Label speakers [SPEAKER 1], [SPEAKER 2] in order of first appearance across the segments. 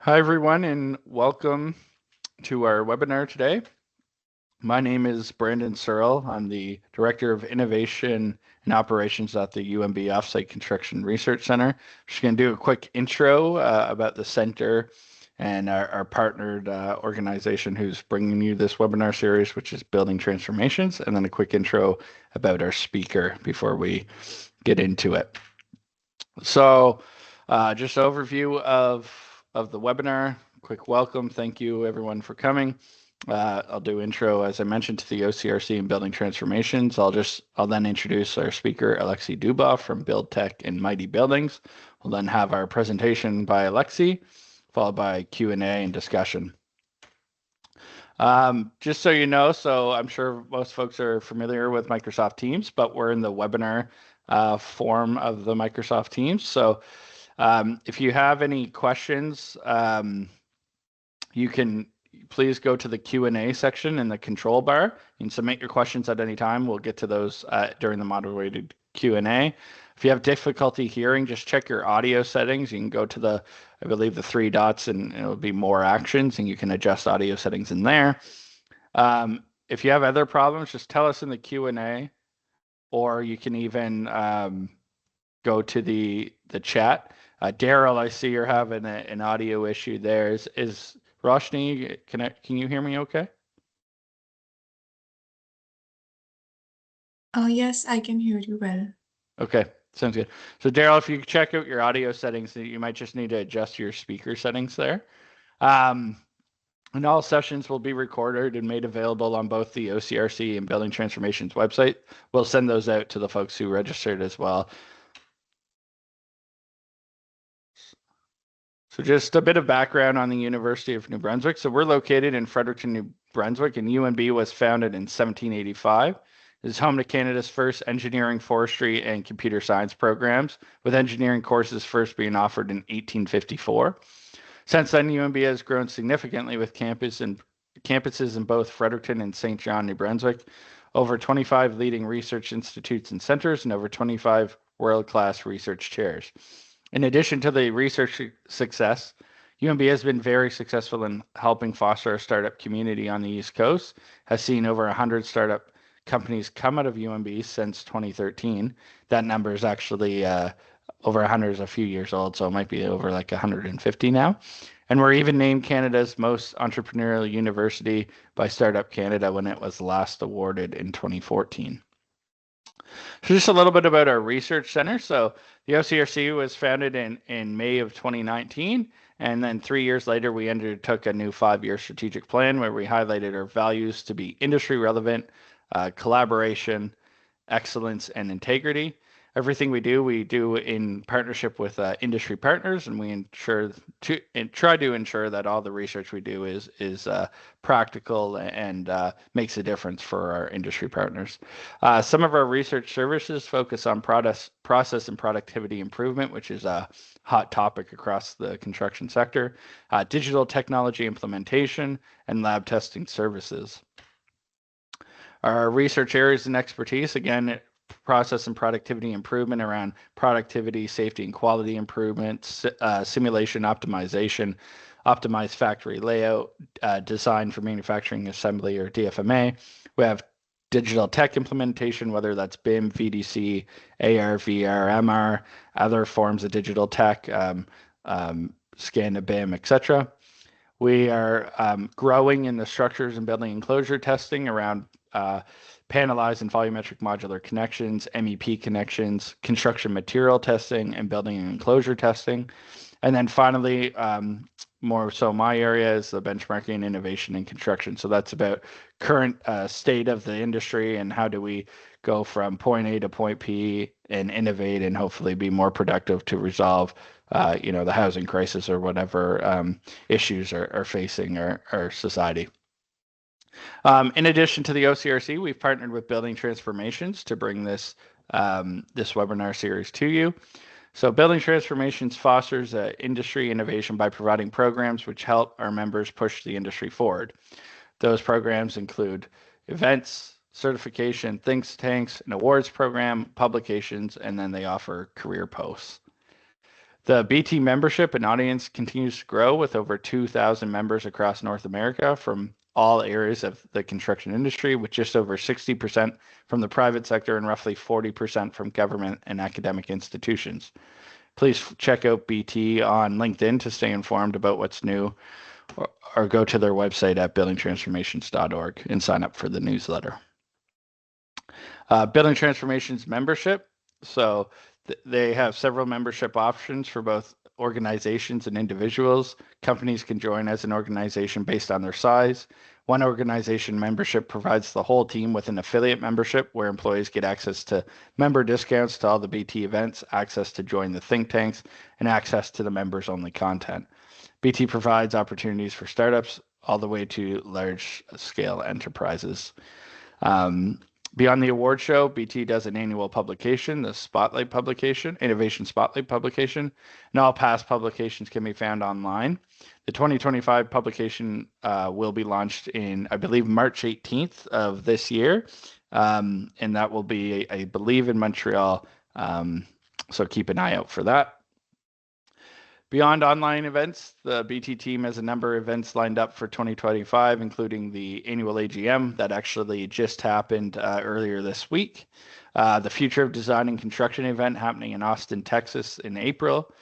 [SPEAKER 1] Hi, everyone, and welcome to our webinar today. My name is Brandon Searle. I'm the Director of Innovation and Operations at the UMB Offsite Construction Research Center. Just going to do a quick intro about the center and our partnered organization who's bringing you this webinar series, which is Building Transformations, and then a quick intro about our speaker before we get into it. So just an overview of the webinar. Quick welcome. Thank you everyone for coming. I'll do intro, as I mentioned, to the OCRC and Building Transformations. I'll then introduce our speaker, Alexey Dubov from BuildTech and Mighty Buildings. We'll then have our presentation by Alexey, followed by Q&A and discussion. Just so you know, so I'm sure most folks are familiar with Microsoft Teams, but we're in the webinar form of the Microsoft Teams. So if you have any questions, you can please go to the Q&A section in the control bar. You can submit your questions at any time. We'll get to those during the moderated Q&A. If you have difficulty hearing, just check your audio settings. You can go to I believe the three dots, and it'll be more actions, and you can adjust audio settings in there. If you have other problems, just tell us in the Q&A, or you can even go to the chat. Daryl, I see you're having an audio issue there. Is Roshni, can you hear me okay?
[SPEAKER 2] Yes, I can hear you well.
[SPEAKER 1] Okay, sounds good. So Daryl, if you check out your audio settings, you might just need to adjust your speaker settings there. And all sessions will be recorded and made available on both the OCRC and Building Transformations website. We'll send those out to the folks who registered as well. So just a bit of background on the University of New Brunswick. So we're located in Fredericton, New Brunswick, and UNB was founded in 1785. It is home to Canada's first engineering, forestry, and computer science programs, with engineering courses first being offered in 1854. Since then, UNB has grown significantly with campuses in both Fredericton and St. John, New Brunswick, over 25 leading research institutes and centers, and over 25 world-class research chairs. In addition to the research success, UNB has been very successful in helping foster a startup community on the East Coast, has seen over 100 startup companies come out of UNB since 2013. That number is actually over 100 is a few years old, so it might be over like 150 now. And we're even named Canada's most entrepreneurial university by Startup Canada when it was last awarded in 2014. So just a little bit about our research center. So the OCRC was founded in May of 2019. And then 3 years later, we undertook a new 5-year strategic plan where we highlighted our values to be industry relevant, collaboration, excellence, and integrity. Everything we do in partnership with industry partners, and we try to ensure that all the research we do is practical and makes a difference for our industry partners. Some of our research services focus on process and productivity improvement, which is a hot topic across the construction sector, digital technology implementation, and lab testing services. Our research areas and expertise, again, process and productivity improvement around productivity, safety, and quality improvement, simulation optimization, optimized factory layout, design for manufacturing assembly or DFMA. We have digital tech implementation, whether that's BIM, VDC, AR, VR, MR, other forms of digital tech, scan to BIM, etc. We are growing in the structures and building enclosure testing around panelized and volumetric modular connections, MEP connections, construction material testing, and building and enclosure testing. And then finally, more so my area is the benchmarking, innovation, and construction. So that's about current state of the industry and how do we go from point A to point P and innovate and hopefully be more productive to resolve the housing crisis or whatever issues are facing our society. In addition to the OCRC, we've partnered with Building Transformations to bring this webinar series to you. So Building Transformations fosters industry innovation by providing programs which help our members push the industry forward. Those programs include events, certification, think tanks, an awards program, publications, and then they offer career posts. The BT membership and audience continues to grow with over 2,000 members across North America from all areas of the construction industry, with just over 60% from the private sector and roughly 40% from government and academic institutions. Please check out BT on LinkedIn to stay informed about what's new, or go to their website at buildingtransformations.org and sign up for the newsletter. Building Transformations membership. So they have several membership options for both organizations and individuals. Companies can join as an organization based on their size. One organization membership provides the whole team with an affiliate membership where employees get access to member discounts to all the BT events, access to join the think tanks, and access to the members only content. BT provides opportunities for startups all the way to large scale enterprises. Beyond the award show, BT does an annual publication, the Spotlight publication, Innovation Spotlight publication, and all past publications can be found online. The 2025 publication will be launched in, I believe, March 18th of this year, and that will be, I believe, in Montreal, so keep an eye out for that. Beyond online events, the BT team has a number of events lined up for 2025, including the annual AGM that actually just happened earlier this week, the Future of Design and Construction event happening in Austin, Texas in April.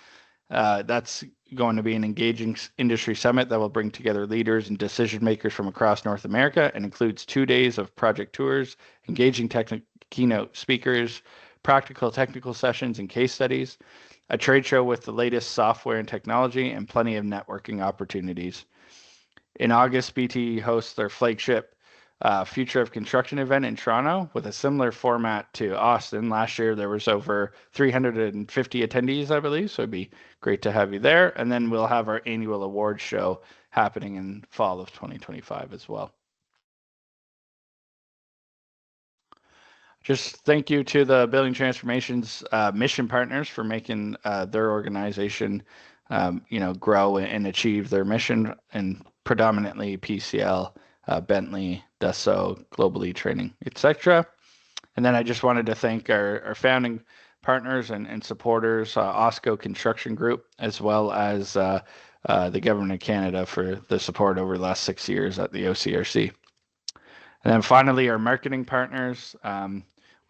[SPEAKER 1] That's going to be an engaging industry summit that will bring together leaders and decision makers from across North America and includes 2 days of project tours, engaging keynote speakers, practical technical sessions and case studies, a trade show with the latest software and technology, and plenty of networking opportunities. In August, BT hosts their flagship Future of Construction event in Toronto with a similar format to Austin. Last year, there was over 350 attendees, I believe, so it'd be great to have you there. And then we'll have our annual awards show happening in fall of 2025 as well. Just thank you to the Building Transformations mission partners for making their organization, grow and achieve their mission, and predominantly PCL, Bentley, Dassault, Globally Training, etc. And then I just wanted to thank our founding partners and supporters, OSCO Construction Group, as well as the Government of Canada for the support over the last 6 years at the OCRC. And then finally, our marketing partners.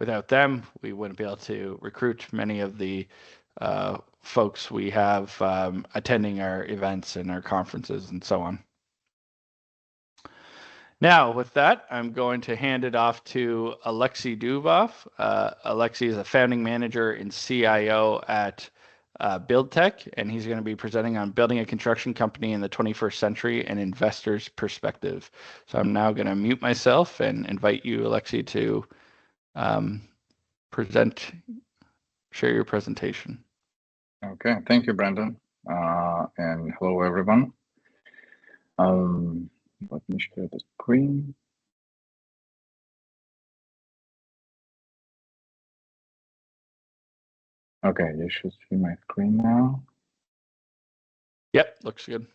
[SPEAKER 1] Without them, we wouldn't be able to recruit many of the folks we have attending our events and our conferences and so on. Now, with that, I'm going to hand it off to Alexey Dubov. Alexey is a founding manager and CIO at BuildTech, and he's going to be presenting on building a construction company in the 21st century and investors' perspective. So I'm now going to mute myself and invite you, Alexey, to share your presentation.
[SPEAKER 3] Okay, thank you, Brandon, and hello, everyone. Let me share the screen. Okay, you should see my screen now.
[SPEAKER 1] Yep, looks good.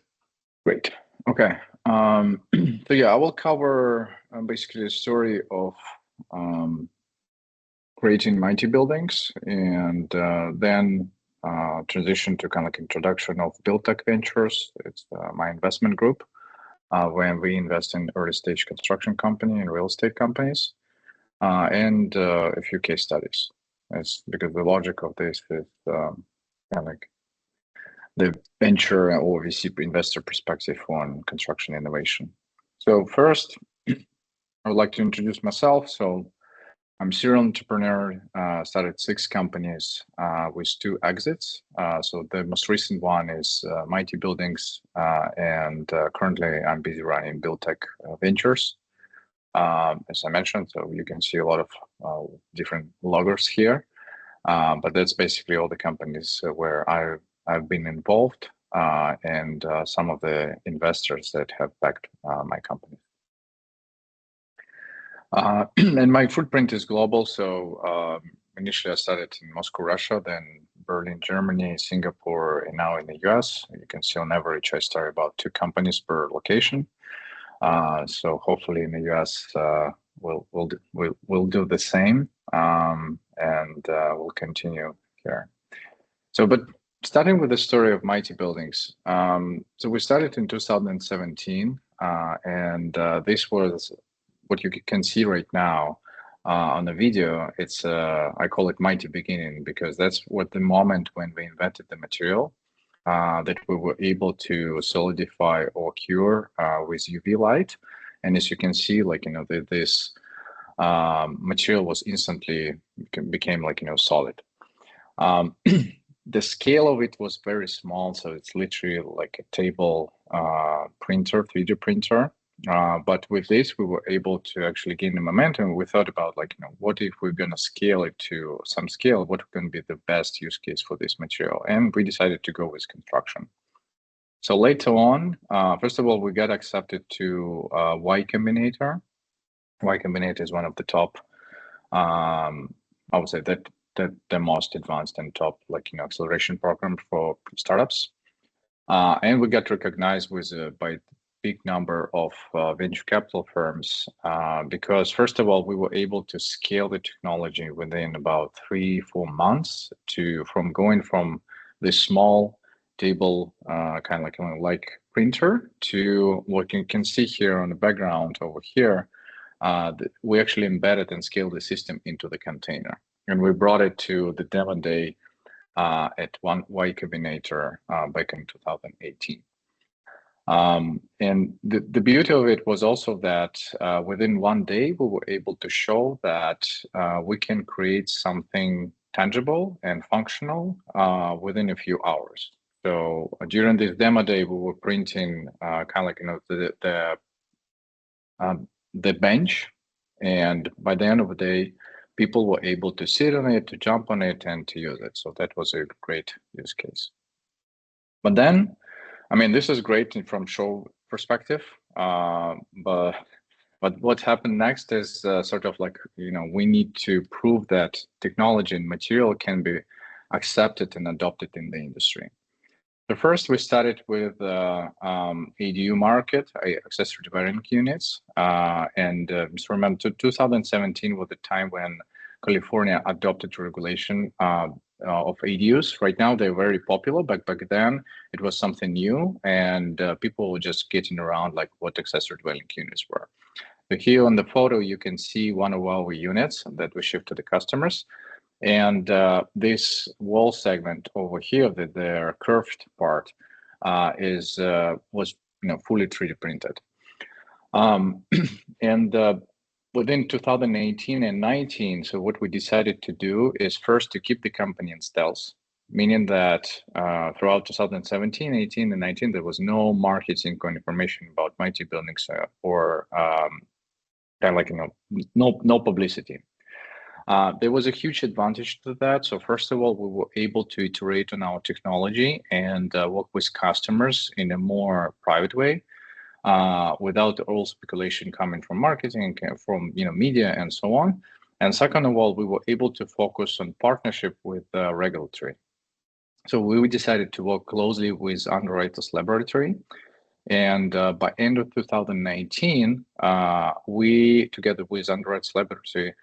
[SPEAKER 3] Great. Okay. So yeah, I will cover basically the story of creating Mighty Buildings, and then transition to kind of like introduction of BuildTech Ventures. It's my investment group where we invest in early stage construction company and real estate companies, and a few case studies. It's because the logic of this is kind of like the venture or VC investor perspective on construction innovation. So first, I would like to introduce myself. So I'm a serial entrepreneur, started 6 companies with 2 exits. So the most recent one is Mighty Buildings, and currently I'm busy running BuildTech Ventures. As I mentioned, so you can see a lot of different logos here, but that's basically all the companies where I've been involved, and some of the investors that have backed my company. And my footprint is global. So initially I started in Moscow, Russia, then Berlin, Germany, Singapore, and now in the US. You can see on average I start about 2 companies per location. So hopefully in the US we'll do the same, and we'll continue here. So, but Starting with the story of Mighty Buildings. So we started in 2017, and this was what you can see right now on the video. It's I call it Mighty Beginning because that's what the moment when we invented the material that we were able to solidify or cure with UV light. And as you can see, like, this material was instantly became like, solid. The scale of it was very small, so it's literally like a table printer, 3D printer. But with this, we were able to actually gain the momentum. We thought about, like, what if we're going to scale it to some scale? What can be the best use case for this material? And we decided to go with construction. So later on, first of all, we got accepted to Y Combinator. Y Combinator is one of the top, I would say that the most advanced and top, like, acceleration program for startups. And we got recognized with by big number of venture capital firms because, first of all, we were able to scale the technology within about 3-4 months from going from this small table kind of like printer to what you can see here on the background over here. We actually embedded and scaled the system into the container, and we brought it to the demo day at Y Combinator back in 2018. And the beauty of it was also that within one day, we were able to show that we can create something tangible and functional within a few hours. So during this demo day, we were printing kind of like, the bench, and by the end of the day, people were able to sit on it, to jump on it, and to use it. So that was a great use case. But then, I mean, this is great from show perspective, but what happened next is sort of like, we need to prove that technology and material can be accepted and adopted in the industry. So first, we started with ADU market, accessory dwelling units, and just remember, 2017 was the time when California adopted regulation of ADUs. Right now, they're very popular, but back then it was something new, and people were just getting around like what accessory dwelling units were. So here on the photo, you can see one of our units that we shipped to the customers. And this wall segment over here, the curved part, was fully 3D printed. And within 2018 and 19, so what we decided to do is first to keep the company in stealth, meaning that throughout 2017, 18, and 19, there was no marketing or information about Mighty Buildings or kind of like, no publicity. There was a huge advantage to that. So first of all, we were able to iterate on our technology and work with customers in a more private way, without all speculation coming from marketing, from media, and so on. And second of all, we were able to focus on partnership with regulatory. So we decided to work closely with Underwriters Laboratory. And by end of 2019, we, together with Underwriters Laboratory,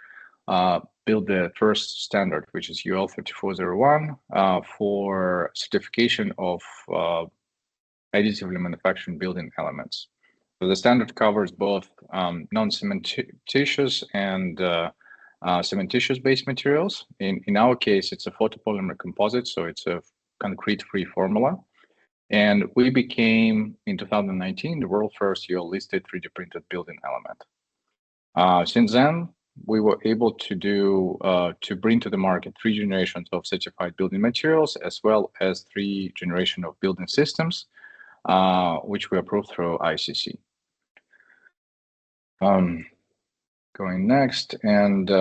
[SPEAKER 3] build the first standard, which is UL 3401, for certification of additively manufactured building elements. So the standard covers both non-cementitious and cementitious-based materials. In our case, it's a photopolymer composite, so it's a concrete-free formula. And we became, in 2019, the world first UL-listed 3D printed building element. Since then, we were able to bring to the market 3 generations of certified building materials, as well as 3 generations of building systems, which we approved through ICC. Going next, and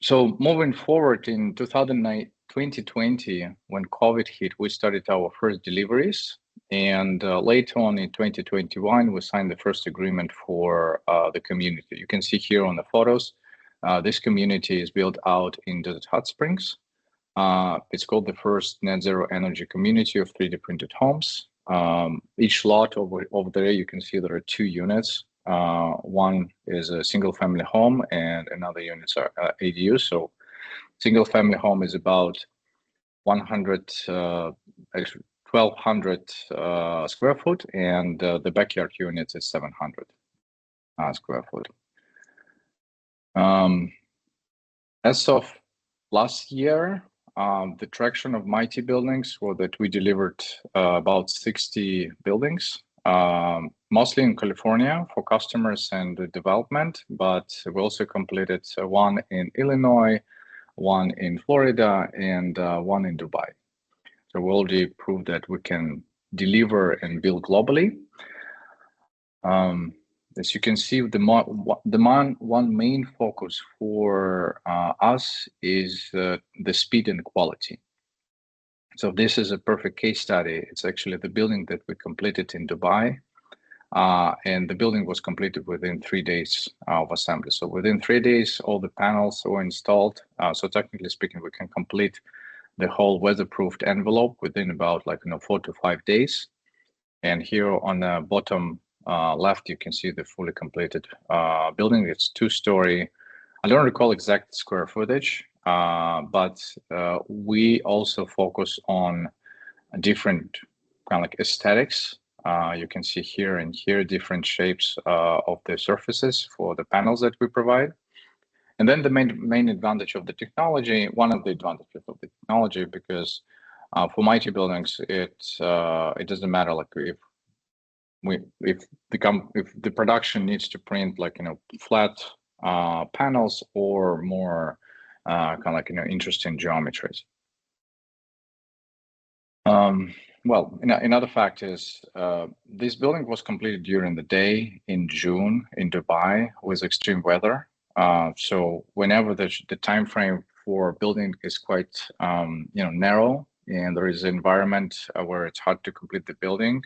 [SPEAKER 3] so moving forward in 2020, when COVID hit, we started our first deliveries. And later on in 2021, we signed the first agreement for the community. You can see here on the photos, this community is built out in Desert Hot Springs. It's called the first net zero energy community of 3D printed homes. Each lot over there, you can see there are 2 units. One is a single family home and another units are ADUs. So single family home is about actually 1,200 square foot, and the backyard unit is 700 square foot. As of last year, the traction of Mighty Buildings was that we delivered about 60 buildings, mostly in California for customers and development, but we also completed one in Illinois, one in Florida, and one in Dubai. So we already proved that we can deliver and build globally. As you can see, one main focus for us is the speed and quality. So this is a perfect case study. It's actually the building that we completed in Dubai, and the building was completed within 3 days of assembly. So within 3 days, all the panels were installed. So technically speaking, we can complete the whole weatherproofed envelope within about 4 to 5 days. And here on the bottom left, you can see the fully completed building. It's 2-story. I don't recall exact square footage, but we also focus on different kind of aesthetics. You can see here and here different shapes of the surfaces for the panels that we provide. And then the main advantage of the technology, one of the advantages of the technology, because for Mighty Buildings, it doesn't matter if the production needs to print flat panels or more interesting geometries. Well, another fact is this building was completed during the day in June in Dubai with extreme weather. So whenever the time frame for building is quite narrow, and there is an environment where it's hard to complete the building,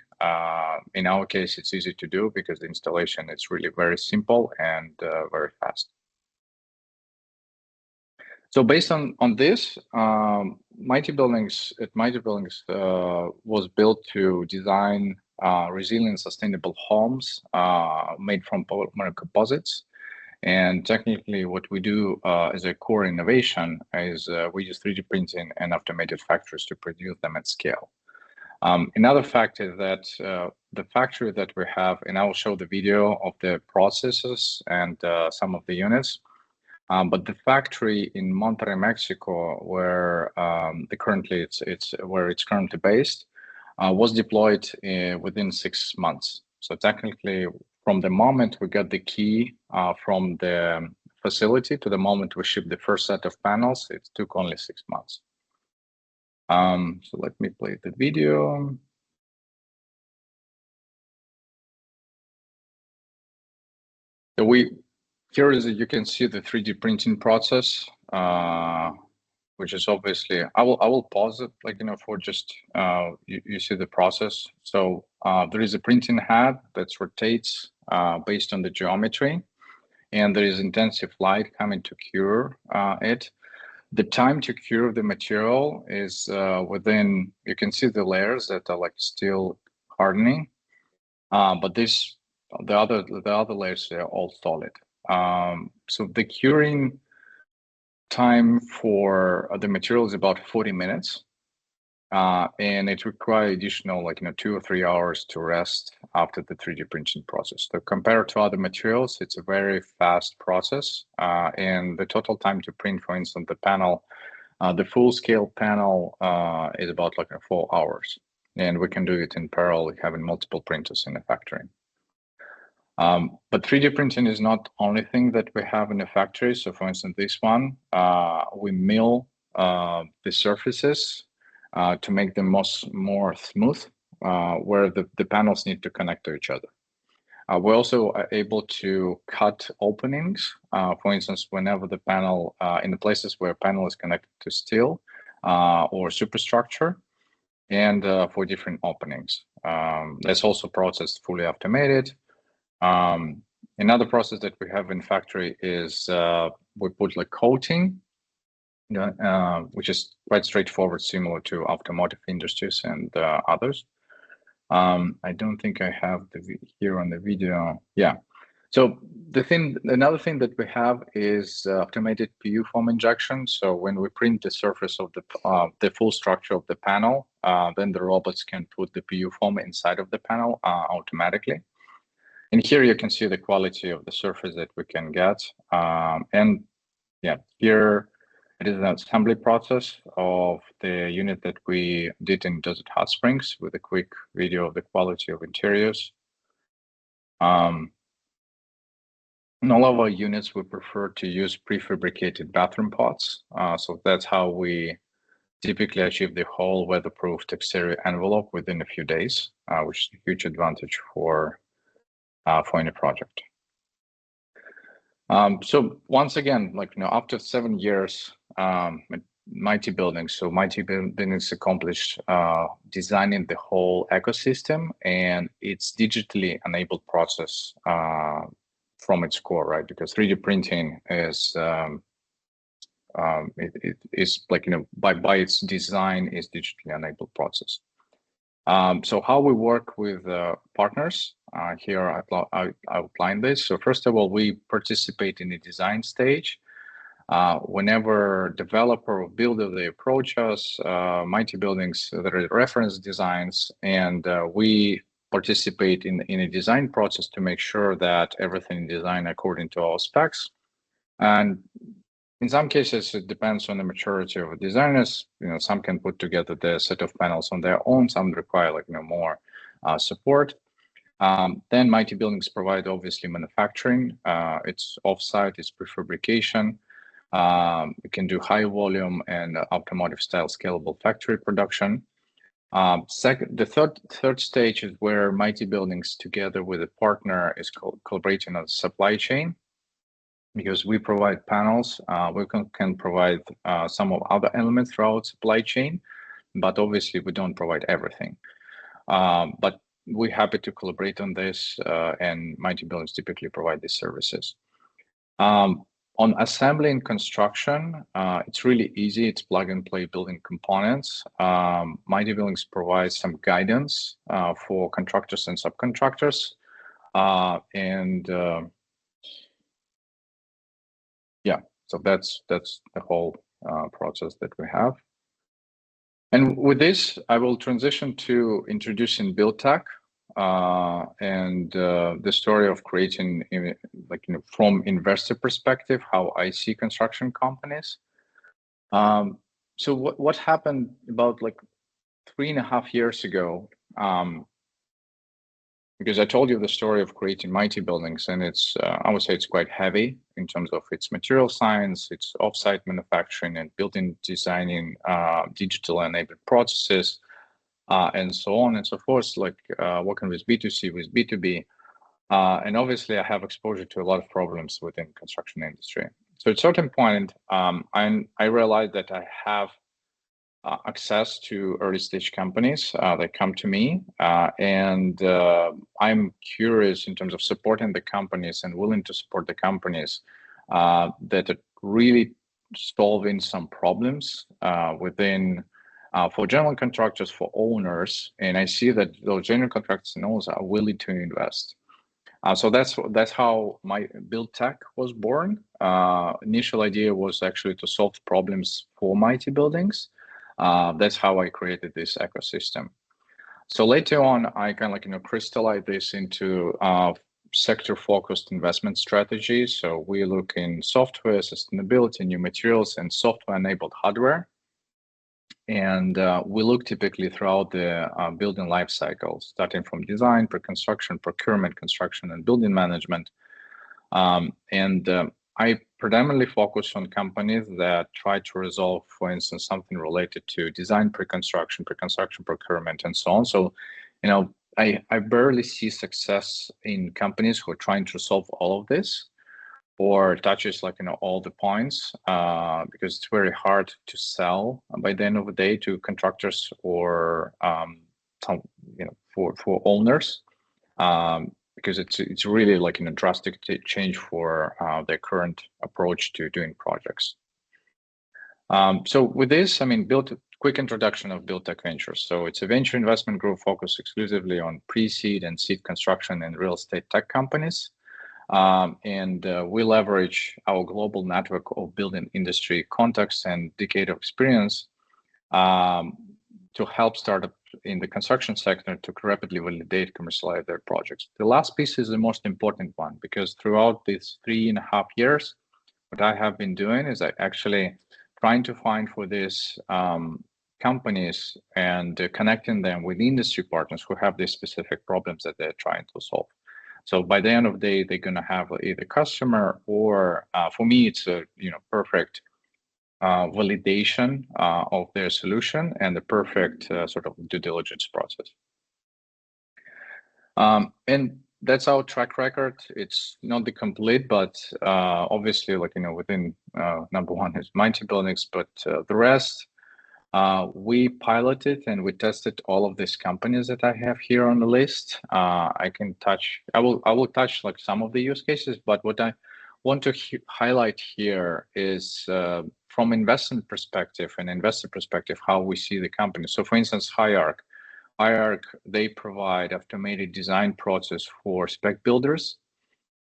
[SPEAKER 3] in our case, it's easy to do because the installation is really very simple and very fast. So based on this, Mighty Buildings was built to design resilient, sustainable homes made from polymer composites. And technically, what we do as a core innovation is we use 3D printing and automated factories to produce them at scale. Another fact is that the factory that we have, and I will show the video of the processes and some of the units. But the factory in Monterrey, Mexico, where it's currently based, was deployed within 6 months. So technically, from the moment we got the key from the facility to the moment we shipped the first set of panels, it took only 6 months. So let me play the video. So here you can see the 3D printing process, which is obviously, I will pause it for just you see the process. So there is a printing head that rotates based on the geometry, and there is intensive light coming to cure it. The time to cure the material is within, you can see the layers that are still hardening, but the other layers are all solid. So the curing time for the material is about 40 minutes, and it requires additional 2 or 3 hours to rest after the 3D printing process. So compared to other materials, it's a very fast process, and the total time to print, for instance, the panel, the full scale panel is about 4 hours, and we can do it in parallel, having multiple printers in the factory. But 3D printing is not only thing that we have in the factory. So for instance, this one, we mill the surfaces to make them more smooth, where the panels need to connect to each other. We're also able to cut openings, for instance, whenever the panel, in the places where panel is connected to steel or superstructure, and for different openings. That's also processed fully automated. Another process that we have in factory is we put coating, which is quite straightforward, similar to automotive industries and others. I don't think I have here on the video. Yeah. So another thing that we have is automated PU foam injection. So when we print the surface of the full structure of the panel, then the robots can put the PU foam inside of the panel automatically. And here you can see the quality of the surface that we can get. And yeah, here it is an assembly process of the unit that we did in Desert Hot Springs with a quick video of the quality of interiors. In all of our units, we prefer to use prefabricated bathroom pots. So that's how we typically achieve the whole weatherproofed exterior envelope within a few days, which is a huge advantage for any project. So once again, after 7 years, Mighty Buildings. So Mighty Buildings accomplished designing the whole ecosystem, and it's digitally enabled process from its core, right? Because 3D printing is it is by its design is digitally enabled process. So how we work with partners, here I outline this. So first of all, we participate in the design stage. Whenever developer or builder, they approach us, Mighty Buildings, there are reference designs, and we participate in a design process to make sure that everything is designed according to our specs. And in some cases, it depends on the maturity of designers. Some can put together the set of panels on their own. Some require more support. Then Mighty Buildings provide obviously manufacturing. It's offsite, it's prefabrication. We can do high volume and automotive style scalable factory production. The third stage is where Mighty Buildings together with a partner is collaborating on the supply chain. Because we provide panels, we can provide some of other elements throughout supply chain, but obviously we don't provide everything. But we're happy to collaborate on this, and Mighty Buildings typically provide these services. On assembly and construction, it's really easy. It's plug and play building components. Mighty Buildings provides some guidance for contractors and subcontractors, yeah, so that's the whole process that we have. And with this, I will transition to introducing BuildTech and the story of creating, from investor perspective, how I see construction companies. So what happened about 3.5 years ago? Because I told you the story of creating Mighty Buildings, and it's I would say it's quite heavy in terms of its material science, its offsite manufacturing, and building designing, digital enabled processes, and so on and so forth. Working with B2C, with B2B, and obviously I have exposure to a lot of problems within construction industry. So at a certain point, I realized that I have access to early stage companies that come to me, and I'm curious in terms of supporting the companies and willing to support the companies that are really solving some problems within for general contractors, for owners, and I see that those general contractors and owners are willing to invest. So that's how my BuildTech was born. Initial idea was actually to solve problems for Mighty Buildings. That's how I created this ecosystem. So later on, I kind of crystallized this into sector-focused investment strategies. So we look in software, sustainability, new materials, and software-enabled hardware. And we look typically throughout the building life cycle, starting from design, pre-construction, procurement, construction, and building management. I predominantly focus on companies that try to resolve, for instance, something related to design, pre-construction, procurement, and so on. So, I barely see success in companies who are trying to solve all of this or touches all the points, because it's very hard to sell by the end of the day to contractors or for owners. Because it's really a drastic change for their current approach to doing projects. So with this, quick introduction of BuildTech Ventures. So it's a venture investment group focused exclusively on pre-seed and seed construction and real estate tech companies. And we leverage our global network of building industry contacts and decade of experience to help startups in the construction sector to rapidly validate, commercialize their projects. The last piece is the most important one, because throughout these 3.5 years, what I have been doing is I actually trying to find for these companies and connecting them with industry partners who have these specific problems that they're trying to solve. So by the end of the day, they're going to have either customer or, for me, it's a perfect validation of their solution and the perfect sort of due diligence process. And that's our track record. It's not the complete, but obviously, within number one is Mighty Buildings, but the rest, we piloted and we tested all of these companies that I have here on the list. I will touch like some of the use cases, but what I want to highlight here is from investment perspective and investor perspective, how we see the company. So for instance, Hierarch, they provide automated design process for spec builders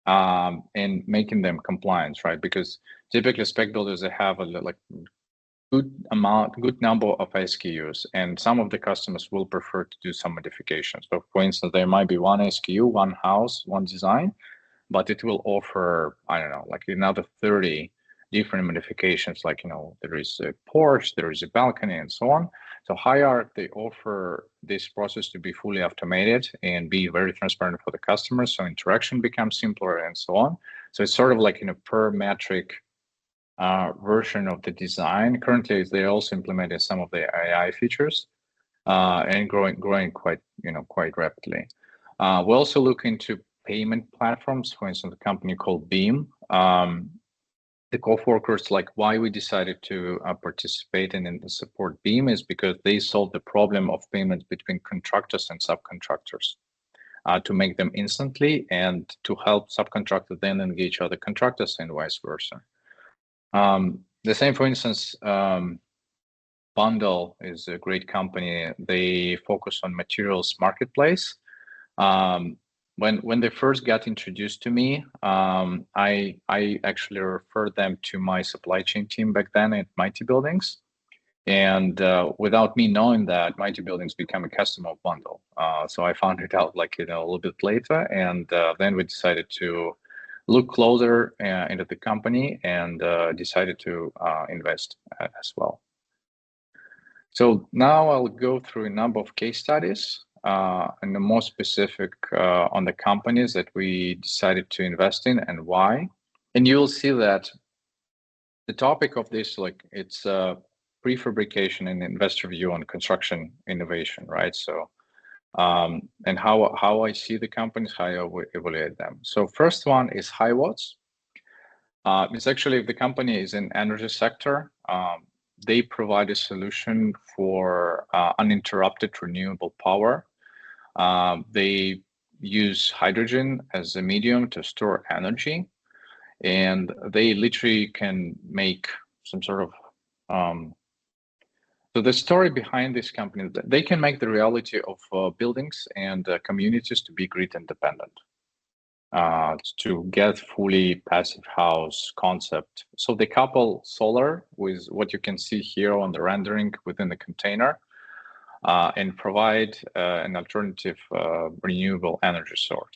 [SPEAKER 3] and making them compliant, right? Because typically spec builders, they have a good number of SKUs, and some of the customers will prefer to do some modifications. So for instance, there might be one SKU, one house, one design, but it will offer, I don't know, like another 30 different modifications, like, there is a porch, there is a balcony, and so on. So Hierarch, they offer this process to be fully automated and be very transparent for the customers, so interaction becomes simpler and so on. So it's sort of like in a per metric version of the design. Currently, they also implemented some of the AI features and growing quite rapidly. We also look into payment platforms. For instance, a company called Beam. The co-workers, like why we decided to participate in the support Beam is because they solve the problem of payments between contractors and subcontractors to make them instantly and to help subcontractors then engage other contractors and vice versa. The same, for instance, Bundle is a great company. They focus on materials marketplace. When they first got introduced to me, I actually referred them to my supply chain team back then at Mighty Buildings. And without me knowing that, Mighty Buildings became a customer of Bundle. So I found it out a little bit later, and then we decided to look closer into the company and decided to invest as well. So now I'll go through a number of case studies and the more specific on the companies that we decided to invest in and why. And you'll see that the topic of this, it's prefabrication and investor view on construction innovation, right? So, and how I see the companies, how I evaluate them. So first one is Highwatts. It's actually, the company is in energy sector. They provide a solution for uninterrupted renewable power. They use hydrogen as a medium to store energy, and they literally can make some sort of so the story behind this company is that they can make the reality of buildings and communities to be grid independent, to get fully passive house concept. So they couple solar with what you can see here on the rendering within the container, and provide an alternative renewable energy source.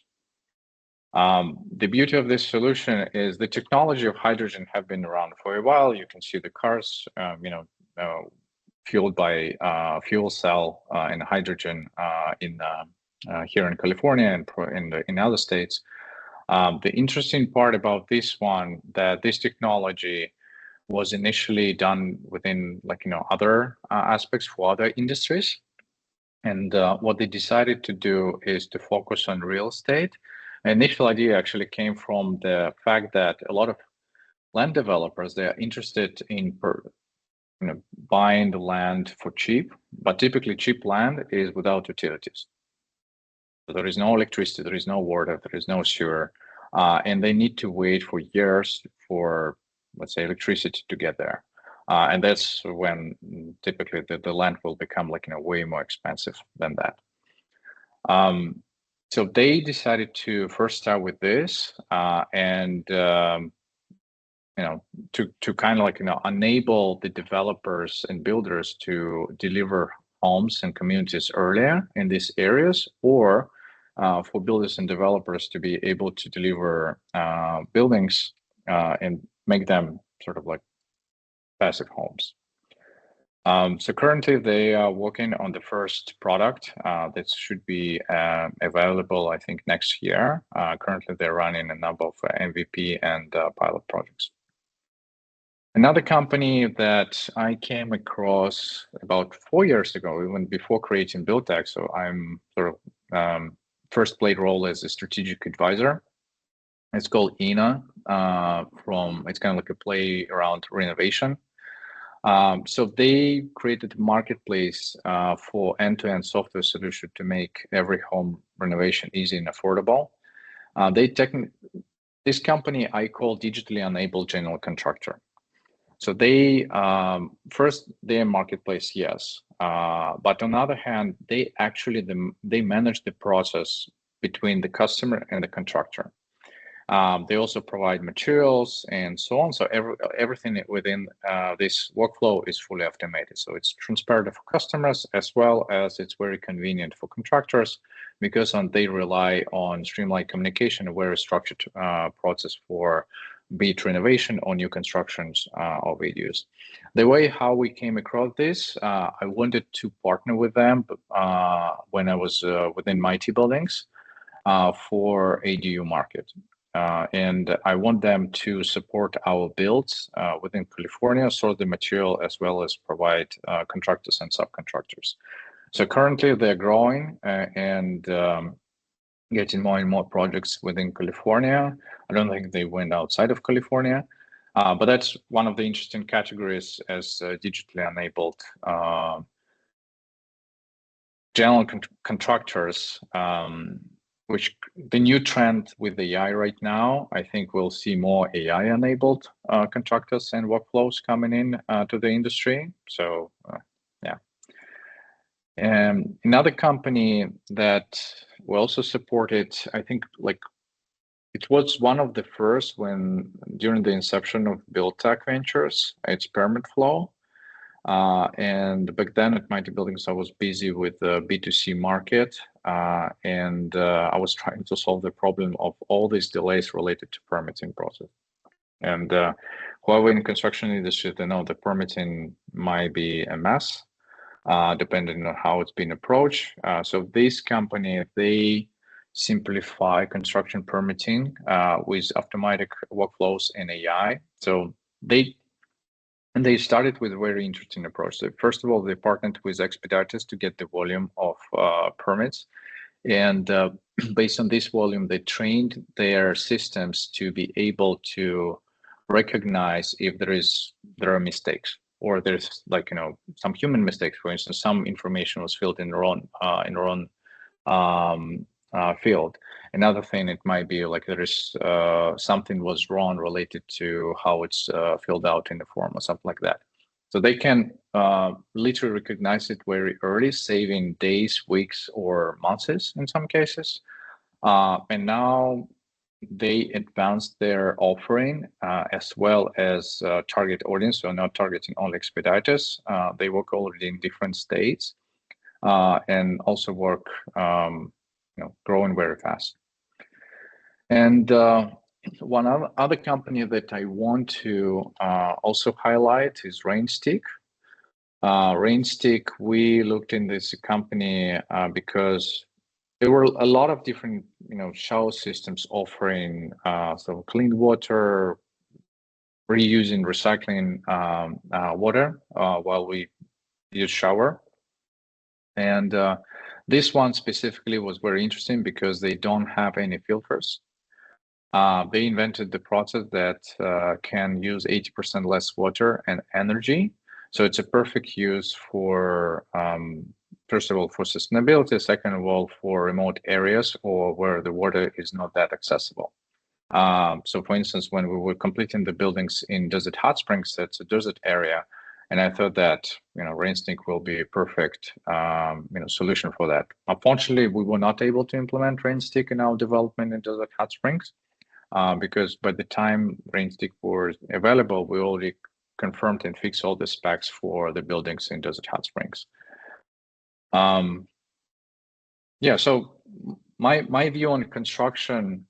[SPEAKER 3] The beauty of this solution is the technology of hydrogen have been around for a while. You can see the cars, fueled by fuel cell and hydrogen here in California and in other states. The interesting part about this one, that this technology was initially done within other aspects for other industries. And what they decided to do is to focus on real estate. The initial idea actually came from the fact that a lot of land developers, they are interested in buying the land for cheap, but typically cheap land is without utilities. So there is no electricity, there is no water, there is no sewer, and they need to wait for years for, let's say, electricity to get there. And that's when typically the land will become way more expensive than that. So they decided to first start with this and to kind of like enable the developers and builders to deliver homes and communities earlier in these areas, or for builders and developers to be able to deliver buildings and make them sort of like passive homes. So currently they are working on the first product that should be available, I think, next year. Currently they're running a number of MVP and pilot projects. Another company that I came across about 4 years ago, even before creating BuildTech, so I'm sort of first played role as a strategic advisor. It's called INA. It's kind of like a play around renovation. So they created a marketplace for end-to-end software solution to make every home renovation easy and affordable. This company I call digitally enabled general contractor. So they first they're marketplace, yes, but on the other hand, they actually they manage the process between the customer and the contractor. They also provide materials and so on. So everything within this workflow is fully automated. So it's transparent for customers as well as it's very convenient for contractors because they rely on streamlined communication, a very structured process for be it renovation or new constructions of ADUs. The way how we came across this, I wanted to partner with them when I was within Mighty Buildings for ADU market. And I want them to support our builds within California, source the material, as well as provide contractors and subcontractors. So currently they're growing and getting more and more projects within California. I don't think they went outside of California, but that's one of the interesting categories as digitally enabled general contractors, which the new trend with AI right now, I think we'll see more AI-enabled contractors and workflows coming in to the industry. So, yeah. And another company that we also supported, I think, like it was one of the first during the inception of BuildTech Ventures, it's Permit Flow. And back then at Mighty Buildings, I was busy with the B2C market, and I was trying to solve the problem of all these delays related to permitting process. And whoever in construction industry, they know the permitting might be a mess, depending on how it's been approached. So this company, they simplify construction permitting with automatic workflows and AI. So they started with a very interesting approach. So first of all, they partnered with expediters to get the volume of permits. And based on this volume, they trained their systems to be able to recognize if there are mistakes or there's some human mistakes. For instance, some information was filled in the wrong field. Another thing, it might be like there is something was wrong related to how it's filled out in the form or something like that. So they can literally recognize it very early, saving days, weeks, or months in some cases. And now they advanced their offering as well as target audience, so not targeting only expediters. They work already in different states and also work growing very fast. And one other company that I want to also highlight is Rainstick. Rainstick, we looked in this company because there were a lot of different, shower systems offering so clean water, reusing, recycling water while we use shower. And this one specifically was very interesting because they don't have any filters. They invented the process that can use 80% less water and energy. So it's a perfect use for, first of all, for sustainability, second of all, for remote areas or where the water is not that accessible. So for instance, when we were completing the buildings in Desert Hot Springs, that's a desert area, And I thought that, RainStick will be a perfect, solution for that. Unfortunately, we were not able to implement RainStick in our development in Desert Hot Springs, because by the time RainStick was available, we already confirmed and fixed all the specs for the buildings in Desert Hot Springs. So my view on construction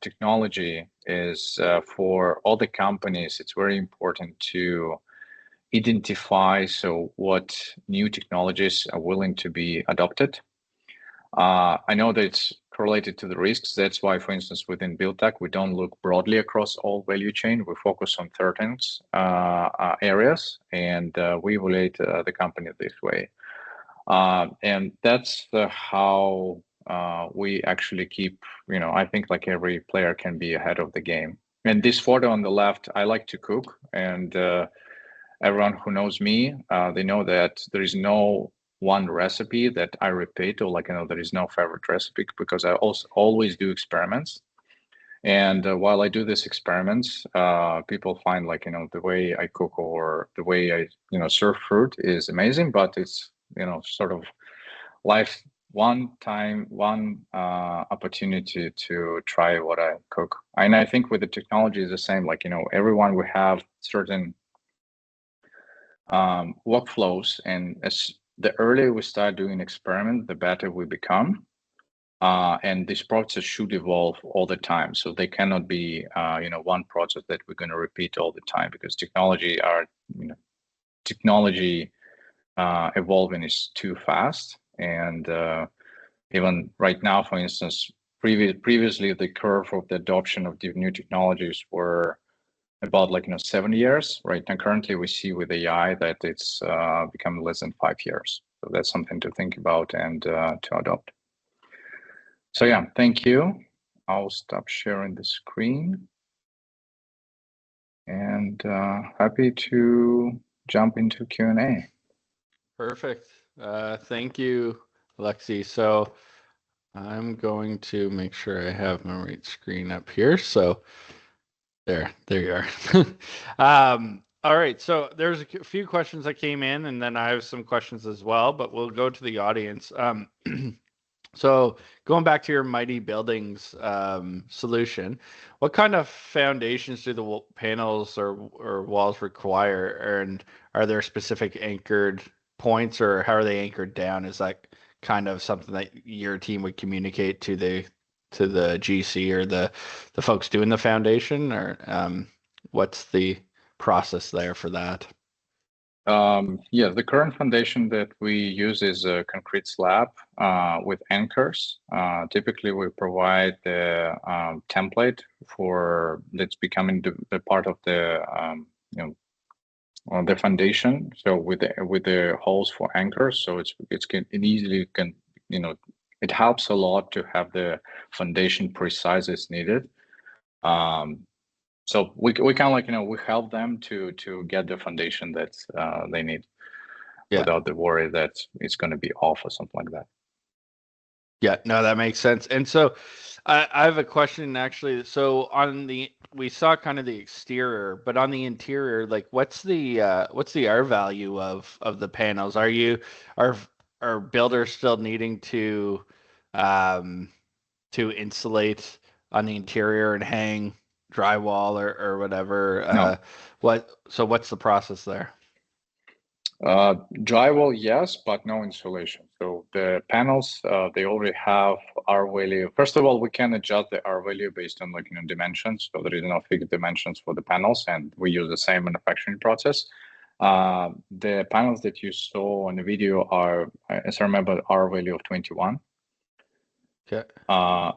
[SPEAKER 3] technology is, for all the companies, it's very important to identify what new technologies are willing to be adopted. I know that it's correlated to the risks. That's why, for instance, within BuildTech, we don't look broadly across all value chain. We focus on certain areas, and we evaluate the company this way. And that's how we actually keep, I think like every player can be ahead of the game. And this photo on the left, I like to cook, and everyone who knows me, they know that there is no one recipe that I repeat, or there is no favorite recipe, because I also always do experiments. And while I do these experiments, people find the way I cook or the way I serve fruit is amazing, but it's sort of life one opportunity to try what I cook. And I think with the technology is the same. Everyone will have certain workflows, and as the earlier we start doing experiment, the better we become. And this process should evolve all the time. So they cannot be, one process that we're going to repeat all the time, because technology evolving is too fast. And even right now, for instance, previously the curve of the adoption of the new technologies were about 7 years. Right now, currently we see with AI that it's become less than 5 years. So that's something to think about and to adopt. So yeah, thank you. I'll stop sharing the screen, and happy to jump into Q&A.
[SPEAKER 1] Perfect. Thank you, Alexey. So I'm going to make sure I have my right screen up here. So there you are. All right. So there's a few questions that came in, and then I have some questions as well, but we'll go to the audience. So going back to your Mighty Buildings solution, what kind of foundations do the panels or walls require? And are there specific anchored points, or how are they anchored down? Is that kind of something that your team would communicate to the GC or the folks doing the foundation, or what's the process there for that?
[SPEAKER 3] The current foundation that we use is a concrete slab with anchors. Typically, we provide the template for that's becoming the part of the the foundation. So with the holes for anchors, so it easily can it helps a lot to have the foundation precise as needed. So we kind of we help them to get the foundation that they need, without the worry that it's going to be off or something like that.
[SPEAKER 1] Yeah, no, that makes sense. And so I have a question actually. So we saw kind of the exterior, but on the interior, what's the R value of the panels? Are builders still needing to insulate on the interior and hang drywall or whatever?
[SPEAKER 3] No.
[SPEAKER 1] What's the process there?
[SPEAKER 3] Drywall, yes, but no insulation. So the panels, they already have R value. First of all, we can adjust the R value based on dimensions. So there is no fixed dimensions for the panels, and we use the same manufacturing process. The panels that you saw on the video are, as I remember, R value of 21.
[SPEAKER 1] Okay.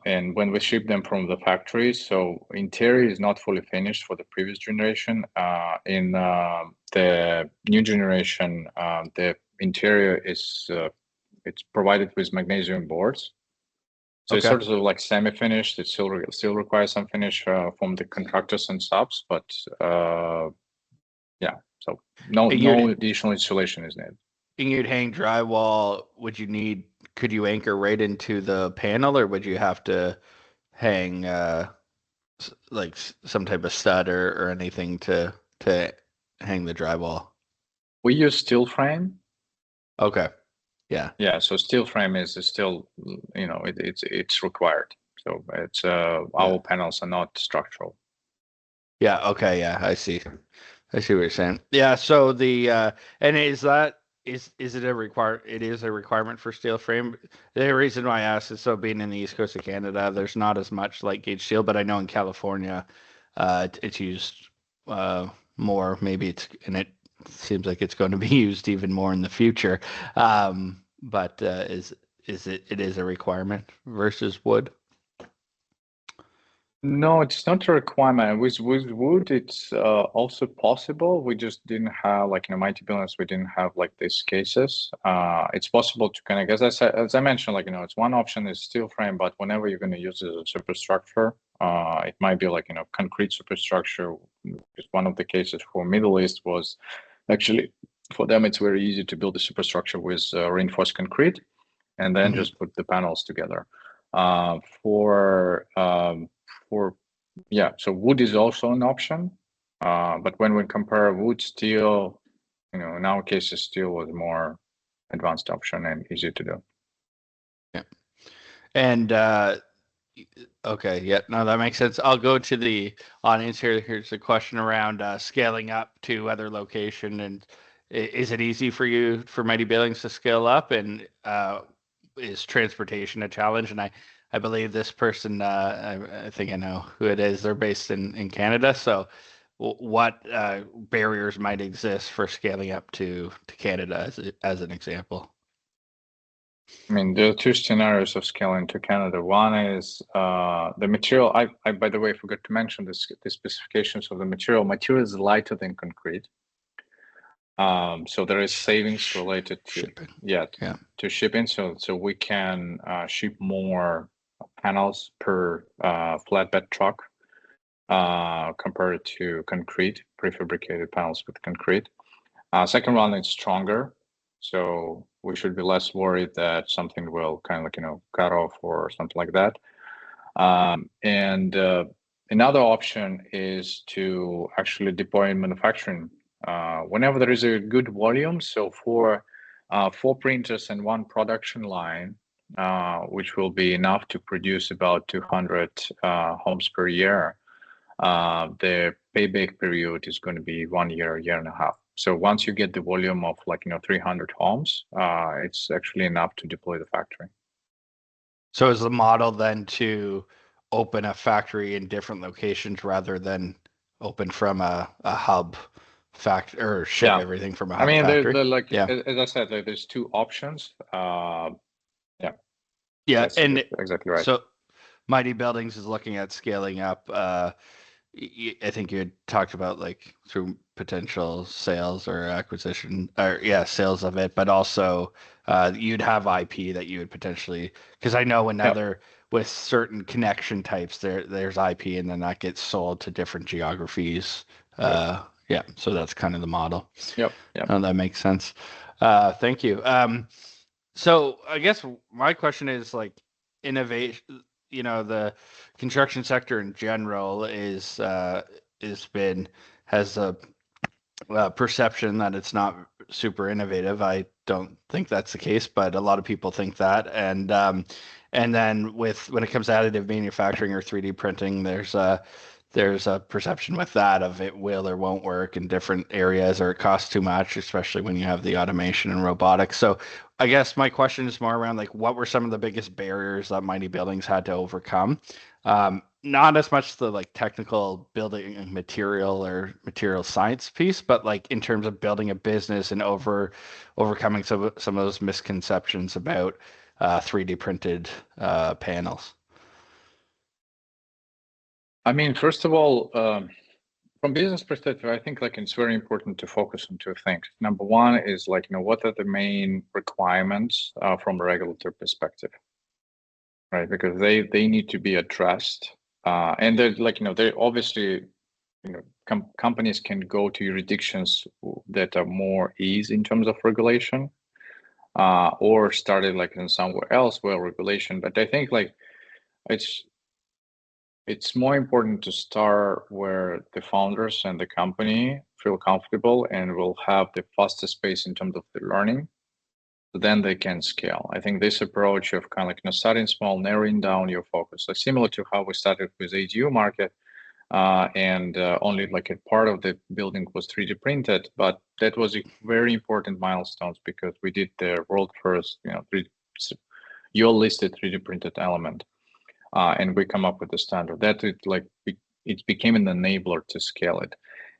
[SPEAKER 3] And when we ship them from the factory, so interior is not fully finished for the previous generation. In the new generation, the interior is it's provided with magnesium boards. So It's sort of like semi-finished. It still requires some finish from the contractors and subs, but so no additional insulation is needed.
[SPEAKER 1] And you'd hang drywall. Could you anchor right into the panel, or would you have to hang some type of stud or anything to hang the drywall?
[SPEAKER 3] We use steel frame.
[SPEAKER 1] Okay. Yeah.
[SPEAKER 3] Yeah, so steel frame is still, it's required. So it's our panels are not structural.
[SPEAKER 1] Yeah. Okay. Yeah. I see. I see what you're saying. Yeah. So and is it it is a requirement for steel frame? The reason why I asked is so being in the east coast of Canada, there's not as much light gauge steel, but I know in California, it's used more. Maybe it seems like it's going to be used even more in the future. But it is a requirement versus wood?
[SPEAKER 3] No, it's not a requirement. With wood, it's also possible. We just didn't have like in Mighty Buildings, we didn't have like these cases. It's possible to kind of, as I mentioned, like it's one option is steel frame, but whenever you're going to use it as a superstructure, it might be like concrete superstructure. Just one of the cases for Middle East was actually for them it's very easy to build a superstructure with reinforced concrete, and then just put the panels together. So wood is also an option, but when we compare wood, steel, in our case, steel was more advanced option and easy to do.
[SPEAKER 1] Yeah. And okay, yeah, no, that makes sense. I'll go to the audience here. Here's a question around scaling up to other location, and is it easy for you for Mighty Buildings to scale up, and is transportation a challenge? And I believe this person, I think I know who it is. They're based in Canada. So, what barriers might exist for scaling up to Canada as an example?
[SPEAKER 3] I mean, there are two scenarios of scaling to Canada. One is the material. I by the way forgot to mention the specifications of the material. Material is lighter than concrete. So there is savings related to
[SPEAKER 1] shipping.
[SPEAKER 3] To shipping. So we can ship more panels per flatbed truck compared to concrete, prefabricated panels with concrete. Second one is stronger, so we should be less worried that something will kind of cut off or something like that. And another option is to actually deploy in manufacturing whenever there is a good volume. So for 4 printers and 1 production line, which will be enough to produce about 200 homes per year, the payback period is going to be 1 year, year and a half. So once you get the volume of 300 homes, it's actually enough to deploy the factory.
[SPEAKER 1] So is the model then to open a factory in different locations rather than open from a hub factory or ship everything from a hub factory?
[SPEAKER 3] As I said, there's 2 options.
[SPEAKER 1] Yeah,
[SPEAKER 3] that's
[SPEAKER 1] and
[SPEAKER 3] exactly right.
[SPEAKER 1] So Mighty Buildings is looking at scaling up. I think you had talked about through potential sales or acquisition or sales of it, but also you'd have IP that you would potentially, because I know with certain connection types there's IP and then that gets sold to different geographies. So that's kind of the model.
[SPEAKER 3] Yep.
[SPEAKER 1] That makes sense. Thank you. So I guess my question is innovation. The construction sector in general has a perception that it's not super innovative. I don't think that's the case, but a lot of people think that. And then when it comes to additive manufacturing or 3D printing, there's a perception with that of it will or won't work in different areas, or it costs too much, especially when you have the automation and robotics. So I guess my question is more around what were some of the biggest barriers that Mighty Buildings had to overcome? Not as much the technical building material or material science piece, but in terms of building a business and overcoming some of those misconceptions about 3D printed panels.
[SPEAKER 3] I mean, first of all, from business perspective, I think it's very important to focus on 2 things. Number one is what are the main requirements from a regulatory perspective, right? Because they need to be addressed, and they're obviously companies can go to jurisdictions that are more ease in terms of regulation, or started in somewhere else where regulation. But I think it's more important to start where the founders and the company feel comfortable and will have the fastest pace in terms of the learning, then they can scale. I think this approach of kind of like starting small, narrowing down your focus, so similar to how we started with ADU market, and only like a part of the building was 3D printed, but that was a very important milestones because we did the world first, your listed 3D printed element, and we come up with the standard that it became an enabler to scale it.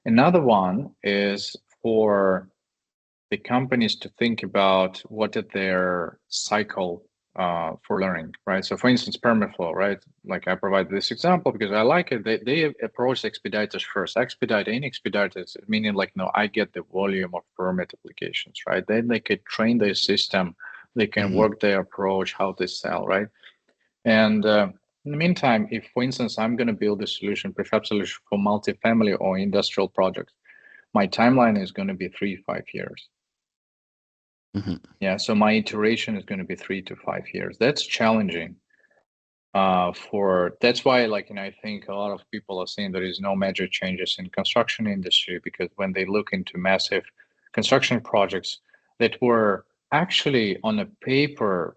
[SPEAKER 3] Another one is for the companies to think about what is their cycle for learning, right? So for instance, permaflow, right? Like I provide this example because I like it. They approach expediters first. Any expediters, meaning like, I get the volume of permit applications, right? Then they could train their system. They can work their approach, how they sell, right? And in the meantime, if, for instance, I'm going to build a solution, prefab solution for multifamily or industrial projects, my timeline is going to be 3-5 years. Yeah, so my iteration is going to be 3 to 5 years. That's challenging. That's why, I think a lot of people are saying there is no major changes in construction industry, because when they look into massive construction projects that were actually on a paper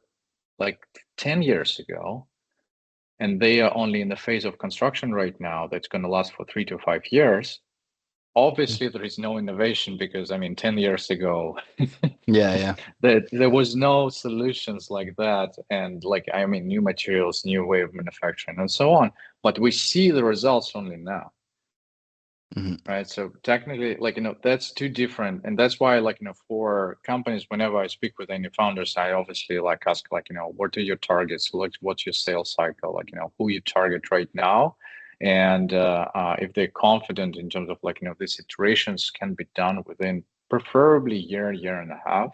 [SPEAKER 3] like 10 years ago, and they are only in the phase of construction right now, that's going to last for 3 to 5 years. Obviously, there is no innovation because 10 years ago, there was no solutions like that, and new materials, new way of manufacturing, and so on. But we see the results only now, right? So technically, that's too different, and that's why, for companies, whenever I speak with any founders, I obviously ask, what are your targets? What's your sales cycle? Who you target right now? And if they're confident in terms of these iterations can be done within preferably year and a half.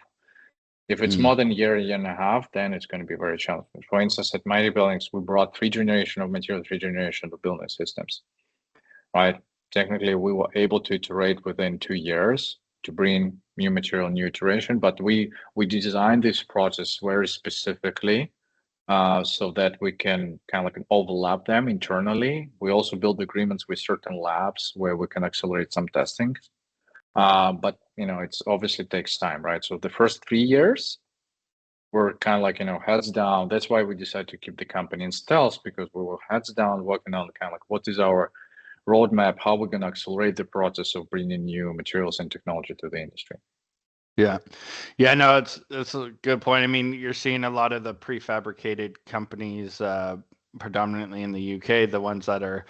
[SPEAKER 3] If it's more than year and a half, then it's going to be very challenging. For instance, at Mighty Buildings, we brought 3 generation of material, 3 generation of building systems, right? Technically, we were able to iterate within 2 years to bring new material, new iteration, but we designed this process very specifically so that we can kind of overlap them internally. We also build agreements with certain labs where we can accelerate some testing. But it's obviously takes time, right? So the first 3 years were kind of heads down. That's why we decided to keep the company in stealth, because we were heads down working on what is our roadmap, how we're going to accelerate the process of bringing new materials and technology to the industry.
[SPEAKER 1] Yeah, no, it's a good point. You're seeing a lot of the prefabricated companies, predominantly in the UK, the ones that are,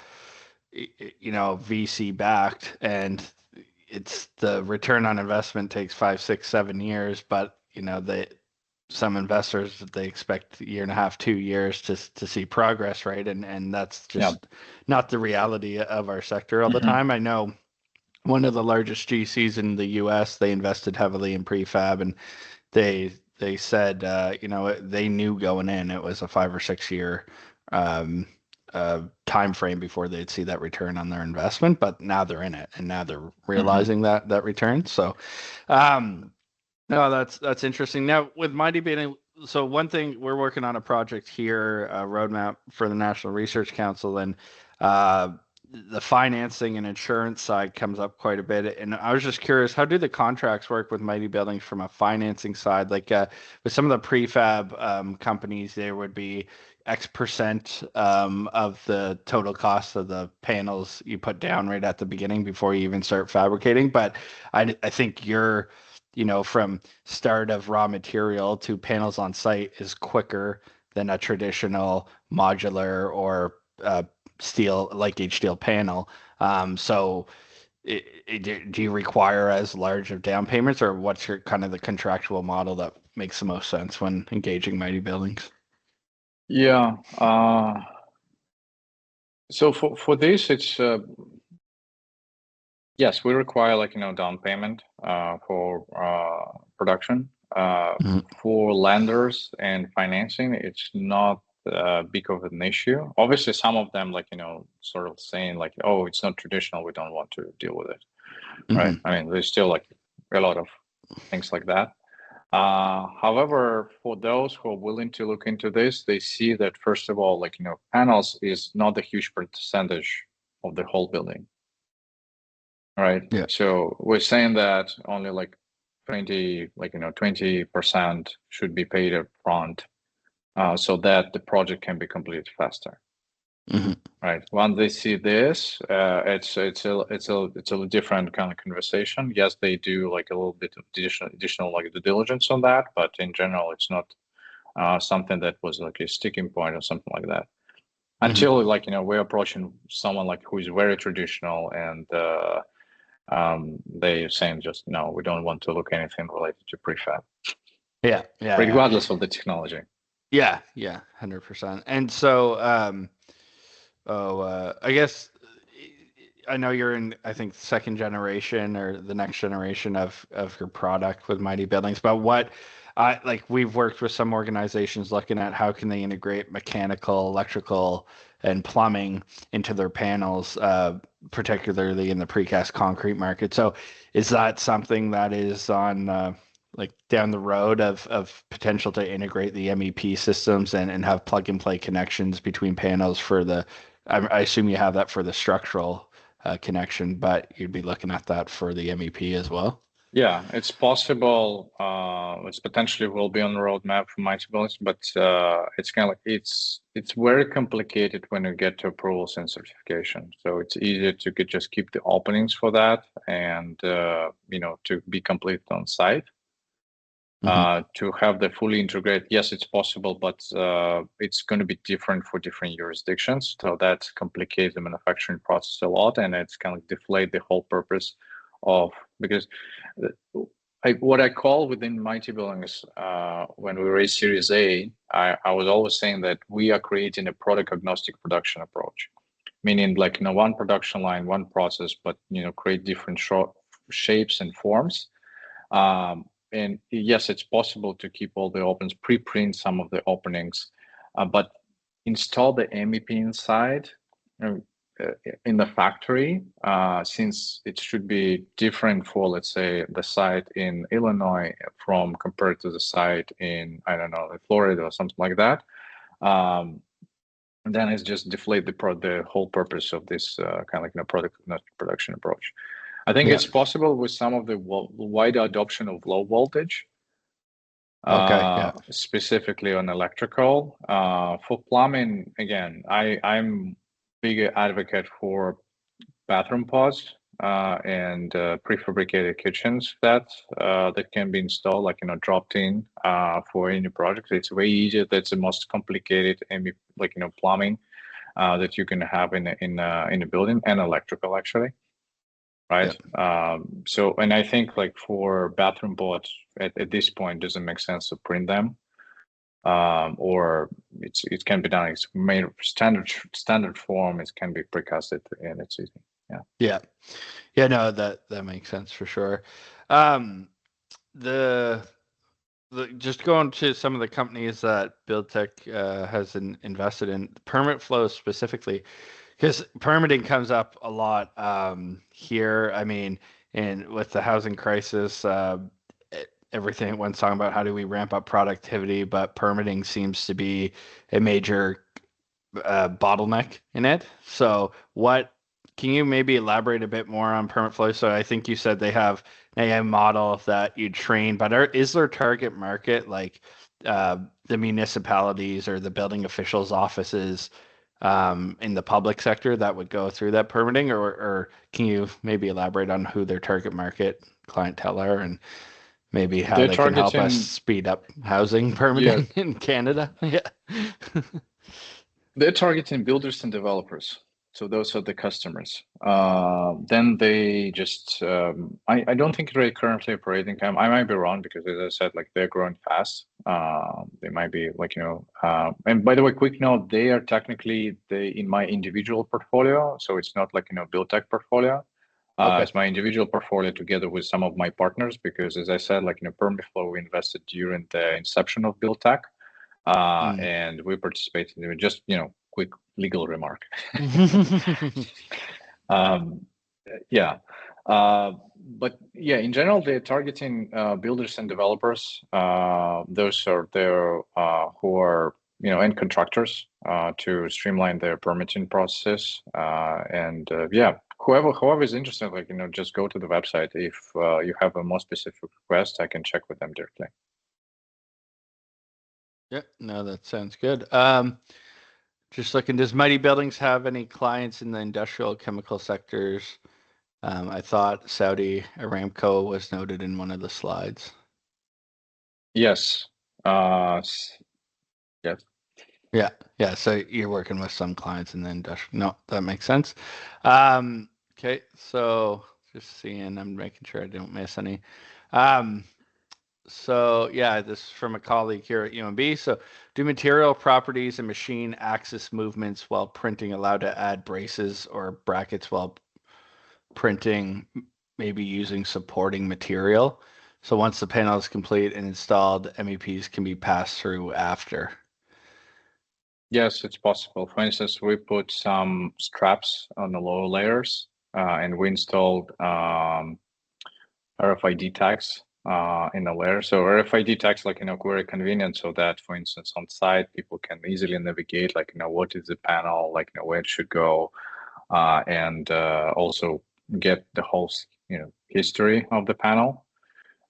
[SPEAKER 1] VC backed, and it's the return on investment takes 5, 6, 7 years, but some investors, they expect 1.5 to 2 years to see progress, right? And that's just not the reality of our sector all the time. I know one of the largest GCs in the US, they invested heavily in prefab, and they said, they knew going in it was a 5 or 6 year time frame before they'd see that return on their investment, but now they're in it, and now they're realizing that return. So, no, that's interesting. Now with Mighty Buildings, so one thing, we're working on a project here, a roadmap for the National Research Council, and the financing and insurance side comes up quite a bit. And I was just curious, how do the contracts work with Mighty Buildings from a financing side? With some of the prefab companies, there would be X% of the total cost of the panels you put down right at the beginning before you even start fabricating. But I think you're, from start of raw material to panels on site is quicker than a traditional modular or steel, light gauge steel panel. So do you require as large of down payments, or what's your kind of the contractual model that makes the most sense when engaging Mighty Buildings?
[SPEAKER 3] Yeah. So for this, it's yes, we require down payment for production. For lenders and financing, it's not big of an issue. Obviously, some of them sort of saying oh, it's not traditional, we don't want to deal with it, right? There's still a lot of things like that. However, for those who are willing to look into this, they see that first of all, panels is not a huge percentage of the whole building. right?
[SPEAKER 1] Yeah.
[SPEAKER 3] So we're saying that only like 20% should be paid up front, so that the project can be completed faster.
[SPEAKER 1] Mhm.
[SPEAKER 3] Right. Once they see this, it's a different kind of conversation. Yes, they do like a little bit of additional like due diligence on that, but in general, it's not something that was like a sticking point or something like that. Until like we're approaching someone like who is very traditional and they're saying just no, we don't want to look anything related to prefab,
[SPEAKER 1] Yeah.
[SPEAKER 3] regardless of the technology.
[SPEAKER 1] Yeah. 100%. And so, I guess I know you're in, I think, second generation or the next generation of your product with Mighty Buildings, but what like we've worked with some organizations looking at how can they integrate mechanical, electrical, and plumbing into their panels, particularly in the precast concrete market. So is that something that is on like down the road of potential to integrate the MEP systems and have plug and play connections between panels for the I assume you have that for the structural connection, but you'd be looking at that for the MEP as well.
[SPEAKER 3] Yeah, it's possible. It's potentially will be on the roadmap for Mighty Buildings, but it's kind of like it's very complicated when you get to approvals and certification. So it's easier to just keep the openings for that, and to be completed on site. To have the fully integrated, yes, it's possible, but it's going to be different for different jurisdictions. So that complicates the manufacturing process a lot, and it's kind of deflate the whole purpose of because what I call within Mighty Buildings when we raised Series A, I was always saying that we are creating a product agnostic production approach, meaning like one production line, one process, but create different shapes and forms. And yes, it's possible to keep all the openings, pre-print some of the openings, but install the MEP inside in the factory, since it should be different for, let's say, the site in Illinois from compared to the site in, I don't know, Florida or something like that. And then it's just deflate the whole purpose of this kind of like product production approach. I think it's possible with some of the wider adoption of low voltage, specifically on electrical. For plumbing, again, I'm big advocate for bathroom pods and prefabricated kitchens that can be installed, like dropped in for any project. It's way easier. That's the most complicated, like plumbing that you can have in a building, and electrical actually. Right. So, and I think like for bathroom pods at this point, doesn't make sense to print them, or it can be done. It's made standard form. It can be precasted, and it's easy.
[SPEAKER 1] Yeah. No, that makes sense for sure. The just going to some of the companies that BuildTech has invested in, permit flow specifically. Because permitting comes up a lot here. I mean, and with the housing crisis, everything everyone's talking about how do we ramp up productivity, but permitting seems to be a major bottleneck in it. So, what can you maybe elaborate a bit more on permit flow? So, I think you said they have an AI model that you train, but is there target market like the municipalities or the building officials' offices? In the public sector that would go through that permitting, or can you maybe elaborate on who their target market clientele are and maybe how they can help us speed up housing permitting in Canada? Yeah.
[SPEAKER 3] They're targeting builders and developers. So those are the customers. Then they just, I don't think they're currently operating. I might be wrong because, as I said, like they're growing fast. They might be like, and by the way, quick note, they are technically in my individual portfolio. So it's not like, BuildTech portfolio. It's my individual portfolio together with some of my partners, because as I said, like, Permiflow, we invested during the inception of BuildTech. And we participated in just, quick legal remark. But yeah, in general, they're targeting builders and developers. Those are there who are, and contractors to streamline their permitting process. And whoever is interested, like, just go to the website. If you have a more specific request, I can check with them directly.
[SPEAKER 1] Yeah, no, that sounds good. Just looking, does Mighty Buildings have any clients in the industrial chemical sectors? I thought Saudi Aramco was noted in one of the slides.
[SPEAKER 3] Yes. Yes.
[SPEAKER 1] Yeah. So you're working with some clients in the industrial. No, that makes sense. Okay, so just seeing, I'm making sure I don't miss any. So yeah, this is from a colleague here at UMB. So do material properties and machine axis movements while printing allow to add braces or brackets while printing, maybe using supporting material? So once the panel is complete and installed, MEPs can be passed through after.
[SPEAKER 3] Yes, it's possible. For instance, we put some straps on the lower layers, and we installed RFID tags in the layer. So RFID tags, like, very convenient, so that, for instance, on site, people can easily navigate, like, what is the panel, like, where it should go, and also get the whole, history of the panel.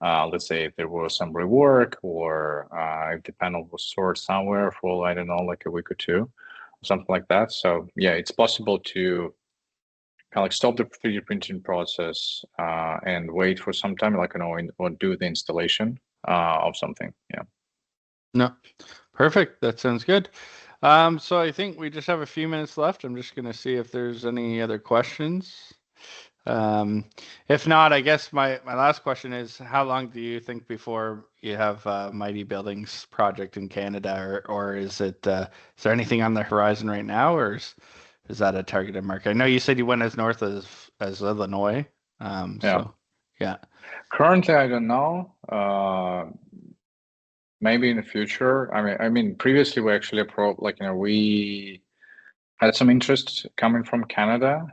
[SPEAKER 3] Let's say if there was some rework, or if the panel was stored somewhere for, I don't know, like a week or two, something like that. So yeah, it's possible to kind of like stop the 3D printing process and wait for some time, like, or do the installation of something. Yeah.
[SPEAKER 1] No, perfect. That sounds good. So I think we just have a few minutes left. I'm just going to see if there's any other questions. If not, I guess my last question is, how long do you think before you have Mighty Buildings project in Canada, or is it is there anything on the horizon right now, or is that a targeted market? I know you said you went as north as Illinois.
[SPEAKER 3] Yeah.
[SPEAKER 1] So yeah.
[SPEAKER 3] Currently, I don't know. Maybe in the future. I mean, previously we actually we had some interest coming from Canada,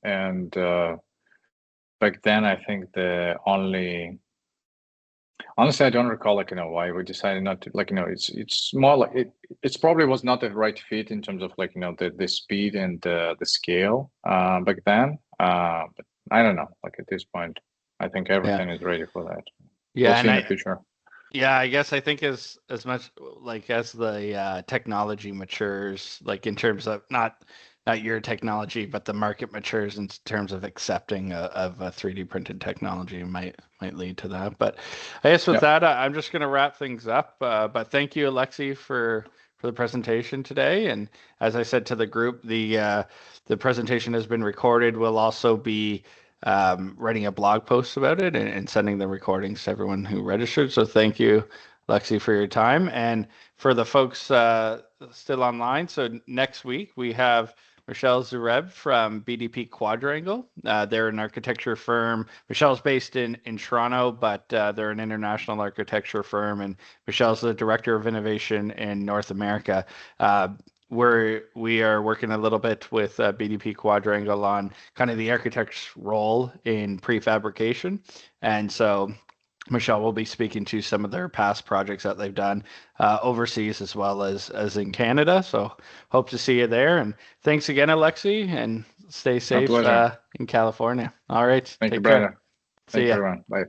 [SPEAKER 3] and back then I think honestly, I don't recall, like, why we decided not to, like, it's more like it's probably was not the right fit in terms of, like, the speed and the scale back then. But I don't know, like, at this point, I think everything is ready for that.
[SPEAKER 1] Yeah,
[SPEAKER 3] We'll see
[SPEAKER 1] and
[SPEAKER 3] in the future.
[SPEAKER 1] yeah, I guess I think as much like as the technology matures, like in terms of not your technology, but the market matures in terms of accepting of a 3D printed technology might lead to that. But I guess with that, I'm just going to wrap things up. But thank you, Alexey, for the presentation today. And as I said to the group, the presentation has been recorded. We'll also be writing a blog post about it and sending the recordings to everyone who registered. So thank you, Alexey, for your time. And for the folks still online, so next week we have Michelle Zareb from BDP Quadrangle. They're an architecture firm. Michelle's based in Toronto, but they're an international architecture firm, and Michelle's the Director of Innovation in North America. We are working a little bit with BDP Quadrangle on kind of the architect's role in prefabrication. And so Michelle will be speaking to some of their past projects that they've done overseas as well as in Canada. So hope to see you there. And thanks again, Alexey, and stay safe in California. All right.
[SPEAKER 3] Thank you,
[SPEAKER 1] care.
[SPEAKER 3] Brandon.
[SPEAKER 1] See
[SPEAKER 3] Thank you,
[SPEAKER 1] ya.
[SPEAKER 3] everyone. Bye.